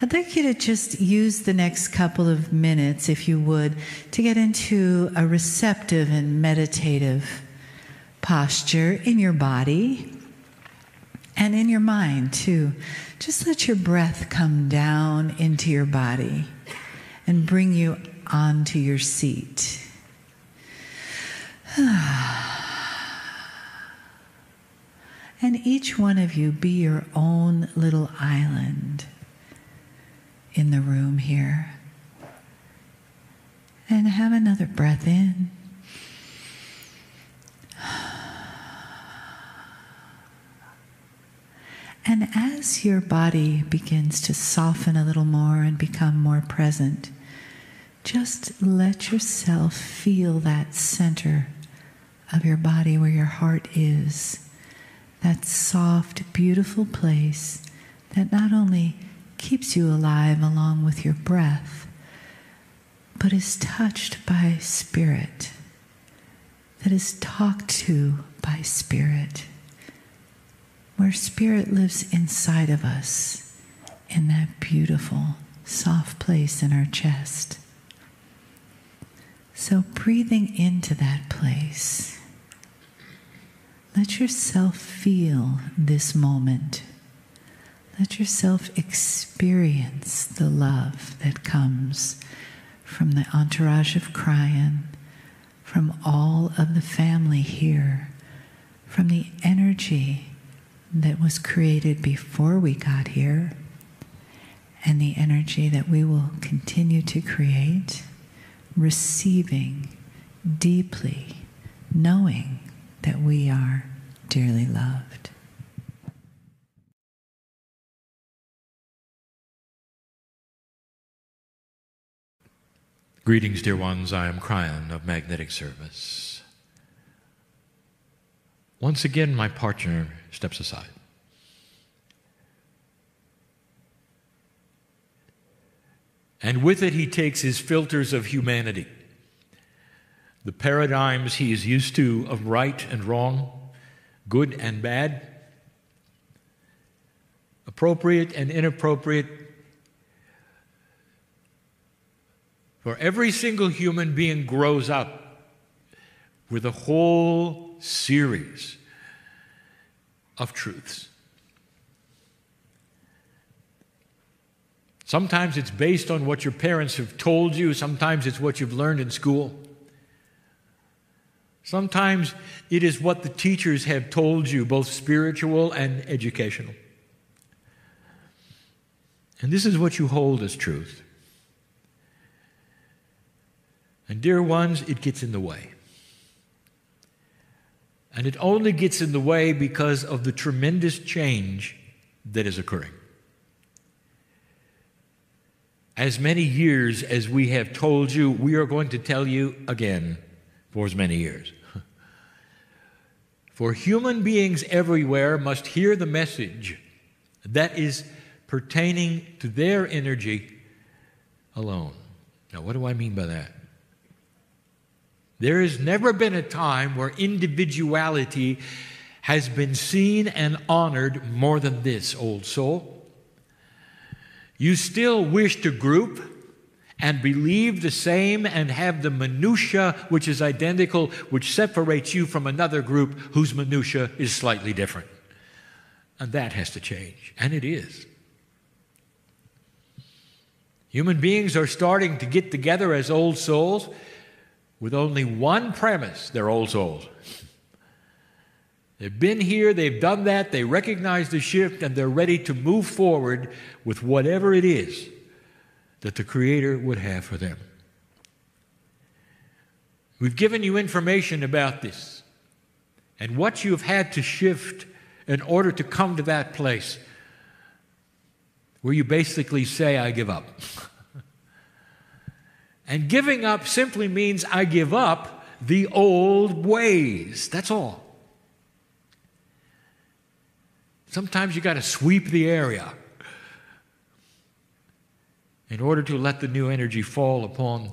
I'd like you to just use the next couple of minutes, if you would, to get into a receptive and meditative posture in your body and in your mind, too. Just let your breath come down into your body and bring you onto your seat. And each one of you be your own little island in the room here. And have another breath in. And as your body begins to soften a little more and become more present, just let yourself feel that center of your body where your heart is. That soft, beautiful place that not only keeps you alive along with your breath, but is touched by spirit, that is talked to by spirit, where spirit lives inside of us in that beautiful, soft place in our chest. So breathing into that place, let yourself feel this moment. Let yourself experience the love that comes from the entourage of Kryon, from all of the family here, from the energy that was created before we got here, and the energy that we will continue to create, receiving deeply, knowing that we are dearly loved. Greetings, dear ones. I am Kryon of Magnetic Service. Once again, my partner steps aside. And with it, he takes his filters of humanity, the paradigms he is used to of right and wrong, good and bad, appropriate and inappropriate. For every single human being grows up with a whole series of truths. Sometimes it's based on what your parents have told you. Sometimes it's what you've learned in school. Sometimes it is what the teachers have told you, both spiritual and educational. And this is what you hold as truth. And dear ones, it gets in the way. And it only gets in the way because of the tremendous change that is occurring. As many years as we have told you, we are going to tell you again for as many years. For human beings everywhere must hear the message that is pertaining to their energy alone. Now, what do I mean by that? There has never been a time where individuality has been seen and honored more than this, old soul. You still wish to group and believe the same and have the minutia which is identical, which separates you from another group whose minutia is slightly different. And that has to change, and it is. Human beings are starting to get together as old souls with only one premise: they're old souls. They've been here, they've done that, they recognize the shift, and they're ready to move forward with whatever it is that the Creator would have for them. We've given you information about this and what you've had to shift in order to come to that place where you basically say, I give up. And giving up simply means I give up the old ways. That's all. Sometimes you got to sweep the area in order to let the new energy fall upon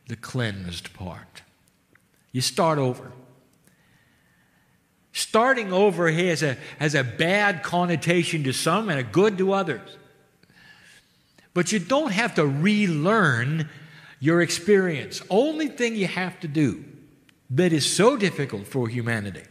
the cleansed part. You start over. Starting over has a bad connotation to some and a good to others. But you don't have to relearn your experience. Only thing you have to do that is so difficult for humanity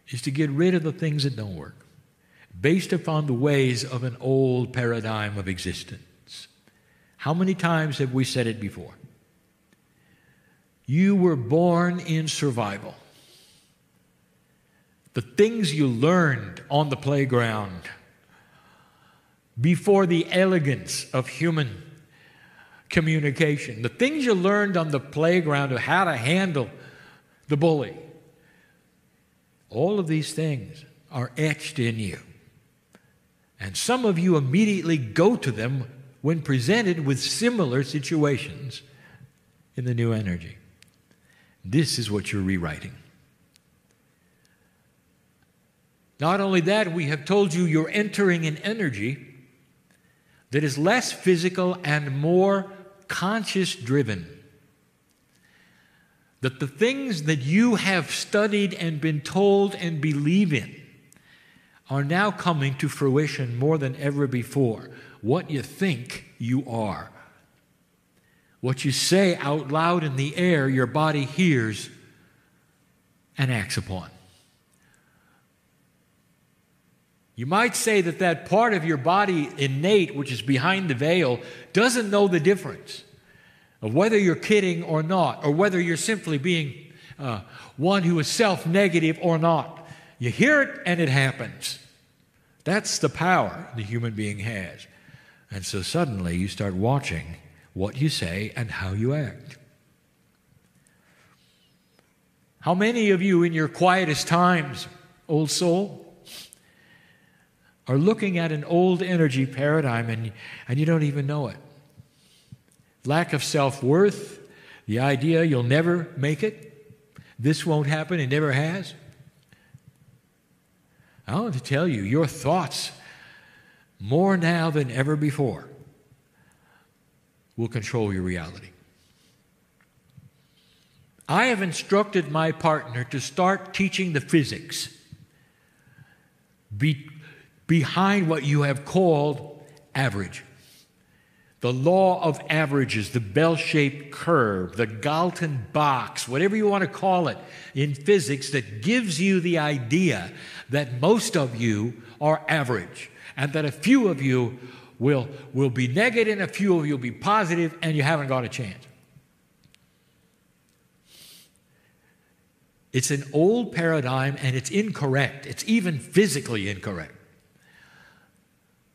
is to get rid of the things that don't work, based upon the ways of an old paradigm of existence. How many times have we said it before? You were born in survival. The things you learned on the playground, before the elegance of human communication, the things you learned on the playground of how to handle the bully, all of these things are etched in you. And some of you immediately go to them when presented with similar situations in the new energy. This is what you're rewriting. Not only that, we have told you you're entering an energy that is less physical and more conscious-driven. That the things that you have studied and been told and believe in are now coming to fruition more than ever before. What you think you are. What you say out loud in the air, your body hears and acts upon. You might say that that part of your body, innate, which is behind the veil, doesn't know the difference of whether you're kidding or not, or whether you're simply being one who is self-negative or not. You hear it and it happens. That's the power the human being has. And so suddenly you start watching what you say and how you act. How many of you in your quietest times, old soul, are looking at an old energy paradigm and you don't even know it? Lack of self-worth, the idea you'll never make it, this won't happen, it never has. I want to tell you, your thoughts, more now than ever before, will control your reality. I have instructed my partner to start teaching the physics behind what you have called average. The law of averages, the bell-shaped curve, the Galton box, whatever you want to call it in physics, that gives you the idea that most of you are average and that a few of you will be negative and a few of you will be positive and you haven't got a chance. It's an old paradigm and it's incorrect. It's even physically incorrect.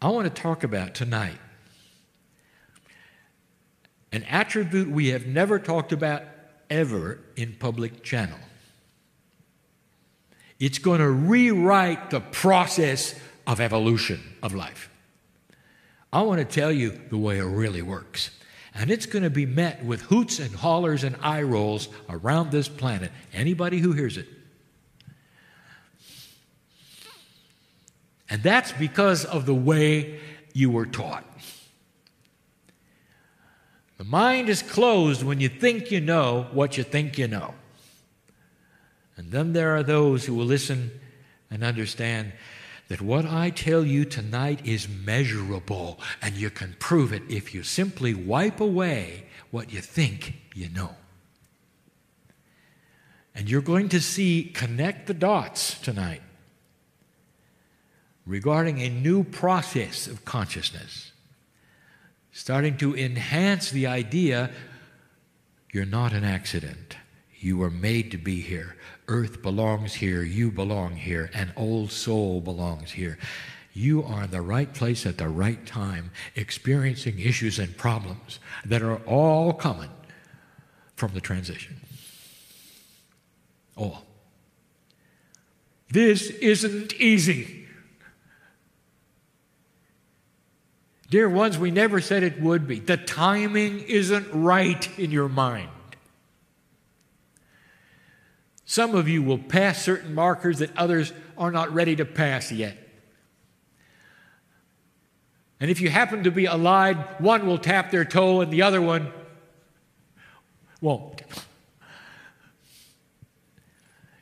I want to talk about tonight an attribute we have never talked about ever in public channel. It's going to rewrite the process of evolution of life. I want to tell you the way it really works. And it's going to be met with hoots and hollers and eye rolls around this planet. Anybody who hears it. And that's because of the way you were taught. The mind is closed when you think you know what you think you know. And then there are those who will listen and understand that what I tell you tonight is measurable, and you can prove it if you simply wipe away what you think you know. And you're going to see, connect the dots tonight regarding a new process of consciousness, starting to enhance the idea you're not an accident. You were made to be here. Earth belongs here. You belong here. An old soul belongs here. You are in the right place at the right time, experiencing issues and problems that are all coming from the transition. All. This isn't easy. Dear ones, we never said it would be. The timing isn't right in your mind. Some of you will pass certain markers that others are not ready to pass yet. And if you happen to be allied, one will tap their toe and the other one won't.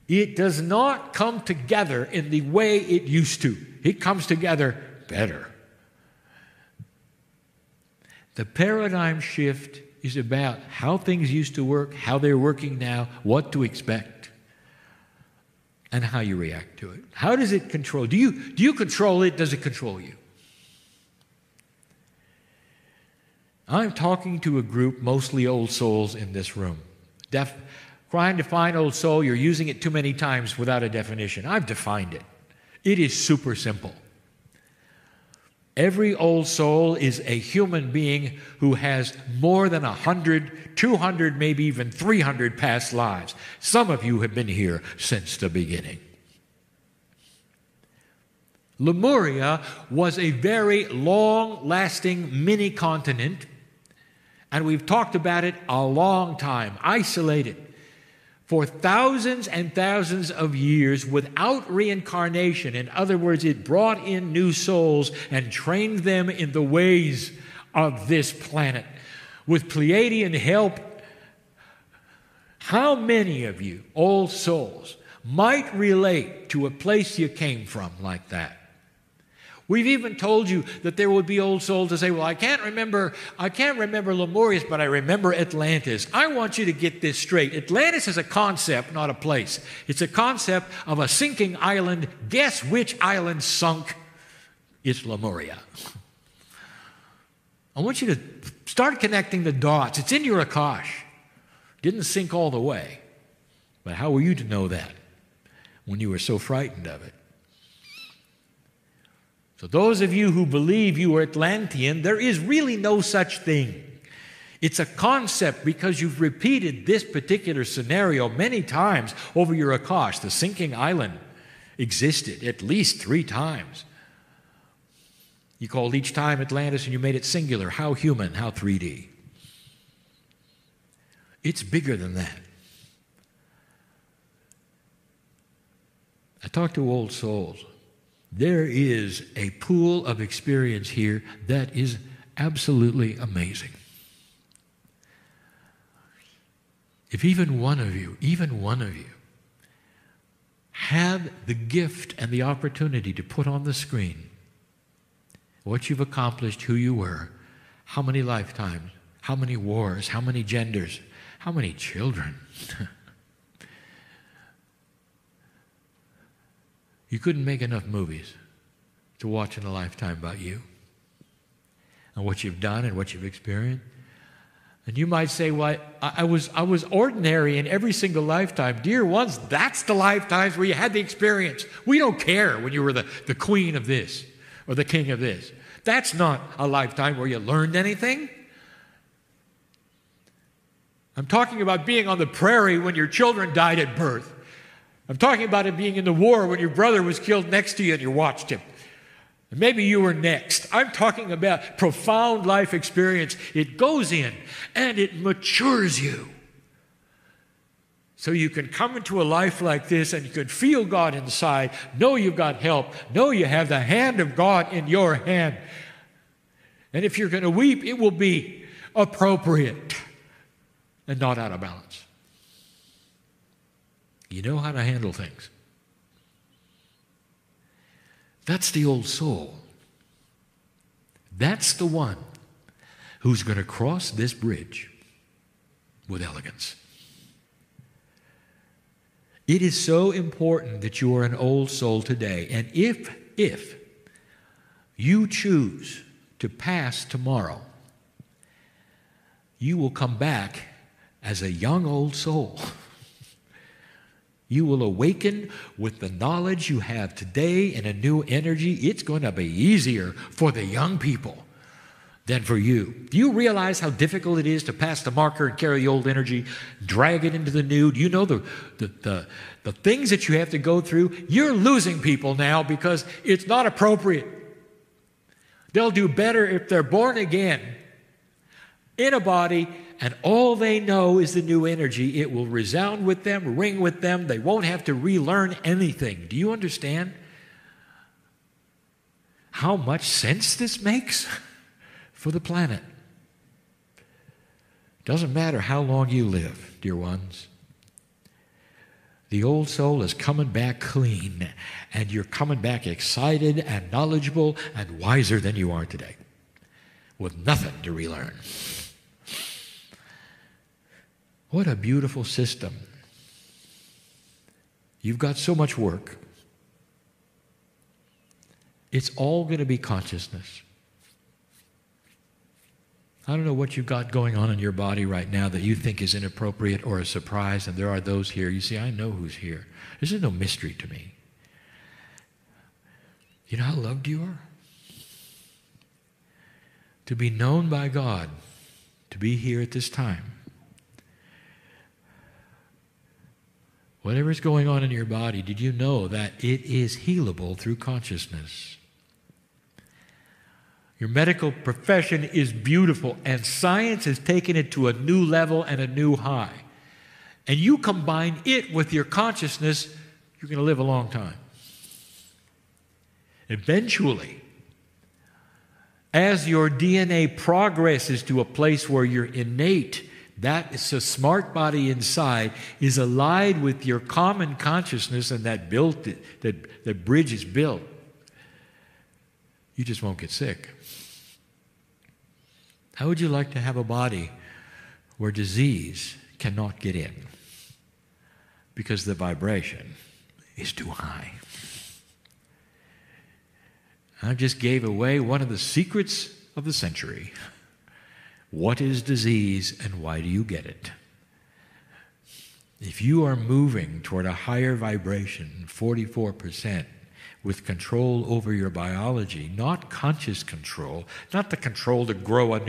It does not come together in the way it used to. It comes together better. The paradigm shift is about how things used to work, how they're working now, what to expect, and how you react to it. How does it control? Do you control it? Does it control you? I'm talking to a group, mostly old souls in this room. Trying to define old soul, you're using it too many times without a definition. I've defined it. It is super simple. Every old soul is a human being who has more than 100, 200, maybe even 300 past lives. Some of you have been here since the beginning. Lemuria was a very long-lasting mini-continent, and we've talked about it a long time, isolated for thousands and thousands of years without reincarnation. In other words, it brought in new souls and trained them in the ways of this planet. With Pleiadian help, how many of you, old souls, might relate to a place you came from like that? We've even told you that there would be old souls that say, well, I can't remember Lemurius, but I remember Atlantis. I want you to get this straight. Atlantis is a concept, not a place. It's a concept of a sinking island. Guess which island sunk? It's Lemuria. I want you to start connecting the dots. It's in your Akash. Didn't sink all the way. But how were you to know that when you were so frightened of it? So those of you who believe you are Atlantean, there is really no such thing. It's a concept because you've repeated this particular scenario many times over your Akash. The sinking island existed at least 3 times. You called each time Atlantis and you made it singular. How human, how 3D. It's bigger than that. I talk to old souls. There is a pool of experience here that is absolutely amazing. If even one of you had the gift and the opportunity to put on the screen what you've accomplished, who you were, how many lifetimes, how many wars, how many genders, how many children. You couldn't make enough movies to watch in a lifetime about you and what you've done and what you've experienced. And you might say, well, I was ordinary in every single lifetime. Dear ones, that's the lifetimes where you had the experience. We don't care when you were the queen of this or the king of this. That's not a lifetime where you learned anything. I'm talking about being on the prairie when your children died at birth. I'm talking about it being in the war when your brother was killed next to you and you watched him. And maybe you were next. I'm talking about profound life experience. It goes in and it matures you. So you can come into a life like this and you can feel God inside, know you've got help, know you have the hand of God in your hand. And if you're going to weep, it will be appropriate and not out of balance. You know how to handle things. That's the old soul. That's the one who's going to cross this bridge with elegance. It is so important that you are an old soul today. And if you choose to pass tomorrow, you will come back as a young old soul. You will awaken with the knowledge you have today in a new energy. It's going to be easier for the young people than for you. Do you realize how difficult it is to pass the marker and carry the old energy, drag it into the new? Do you know the things that you have to go through? You're losing people now because it's not appropriate. They'll do better if they're born again in a body, and all they know is the new energy. It will resound with them, ring with them. They won't have to relearn anything. Do you understand how much sense this makes for the planet? Doesn't matter how long you live, dear ones. The old soul is coming back clean, and you're coming back excited and knowledgeable and wiser than you are today. with nothing to relearn. What a beautiful system. You've got so much work. It's all going to be consciousness. I don't know what you've got going on in your body right now that you think is inappropriate or a surprise, and there are those here. You see, I know who's here. This is no mystery to me. You know how loved you are? To be known by God, to be here at this time. Whatever's going on in your body, did you know that it is healable through consciousness? Your medical profession is beautiful, and science has taken it to a new level and a new high. And you combine it with your consciousness, you're going to live a long time. Eventually, as your DNA progresses to a place where you're innate, that is a smart body inside is allied with your common consciousness, and that bridge is built. You just won't get sick. How would you like to have a body where disease cannot get in because the vibration is too high? I just gave away one of the secrets of the century. What is disease and why do you get it? If you are moving toward a higher vibration, 44%, with control over your biology, not conscious control, not the control to grow a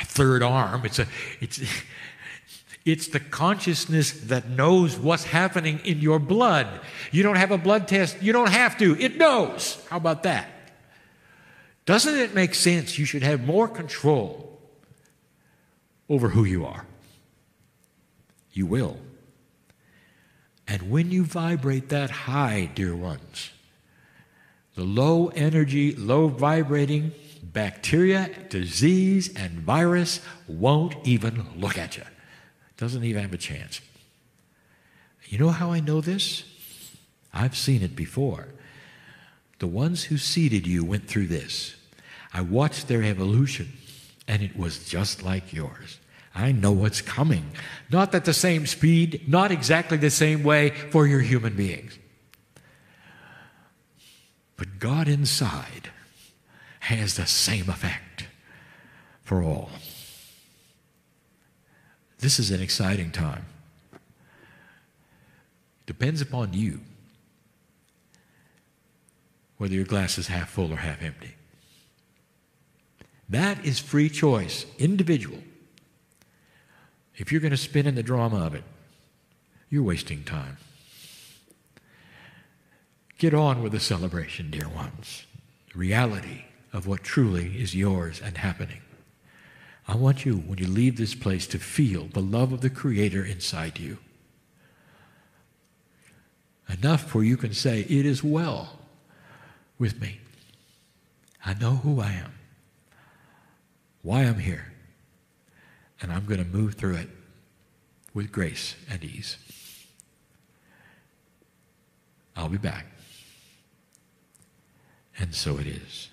third arm. It's the consciousness that knows what's happening in your blood. You don't have a blood test. You don't have to. It knows. How about that? Doesn't it make sense you should have more control over who you are? You will. And when you vibrate that high, dear ones, the low energy, low vibrating bacteria, disease, and virus won't even look at you. Doesn't even have a chance. You know how I know this? I've seen it before. The ones who seeded you went through this. I watched their evolution, and it was just like yours. I know what's coming. Not at the same speed, not exactly the same way for your human beings. But God inside has the same effect for all. This is an exciting time. Depends upon you whether your glass is half full or half empty. That is free choice, individual. If you're going to spin in the drama of it, you're wasting time. Get on with the celebration, dear ones. The reality of what truly is yours and happening. I want you, when you leave this place, to feel the love of the Creator inside you. Enough where you can say, it is well with me. I know who I am, why I'm here, and I'm going to move through it with grace and ease. I'll be back. And so it is.